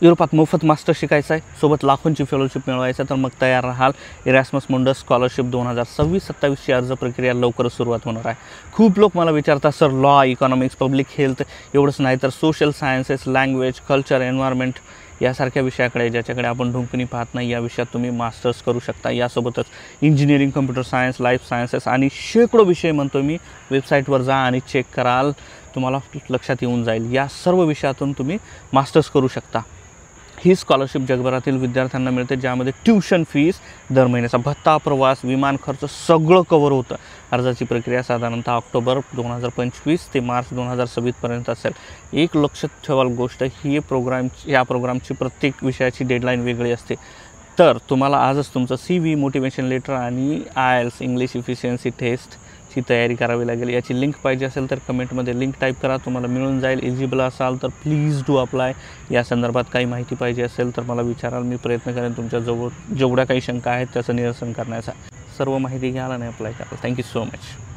युरोपात मोफत मास्टर शिकायचं आहे, सोबत लाखोंची फेलोशिप मिळवायचं तर मग तयार राहाल. इरास्मस मुंडस स्कॉलरशिप 2026-27ची अर्ज प्रक्रिया लवकरच सुरुवात होणार आहे. खूप लोक मला विचारतात, sir law, economics, public health एवढंच नाही तर social sciences, language, culture, environment यासारख्या विषयाकडे ज्याच्याकडे आपण ढुंकणी पाहत नाही या विषयात तुम्ही मास्टर्स करू शकता. यासोबतच engineering, computer science, life sciences आणि शेकडो विषय म्हणतो मी. वेबसाईटवर जा आणि चेक कराल, तुम्हाला लक्षात येऊन जाईल. या सर्व विषयातून तुम्ही मास्टर्स करू शकता. ही स्कॉलरशिप जगभरातील विद्यार्थ्यांना मिळते, ज्यामध्ये ट्यूशन फीस, दर महिन्याचा भत्ता, प्रवास, विमान खर्च सगळं कवर होतं. अर्जाची प्रक्रिया साधारणतः ऑक्टोबर 2025 ते मार्च 2026पर्यंत असेल. एक लक्षात ठेवाल गोष्ट, या प्रोग्रामची प्रत्येक विषयाची डेडलाईन वेगळी असते. तर तुम्हाला आजच तुमचं CV, मोटिवेशन लेटर आणि IELTS इंग्लिश इफिशियन्सी टेस्टची तयारी करावी लागेल. याची लिंक पाहिजे असेल तर कमेंटमध्ये लिंक टाईप करा, तुम्हाला मिळून जाईल. एलिजिबल असाल तर प्लीज डू अप्लाय. या संदर्भात काही माहिती पाहिजे असेल तर मला विचाराल, मी प्रयत्न करेन तुमच्या जेवढ्या काही शंका आहेत त्याचं निरसन करण्याचा. सर्व माहिती घ्याल आणि अप्लाय कराल. Thank you so much.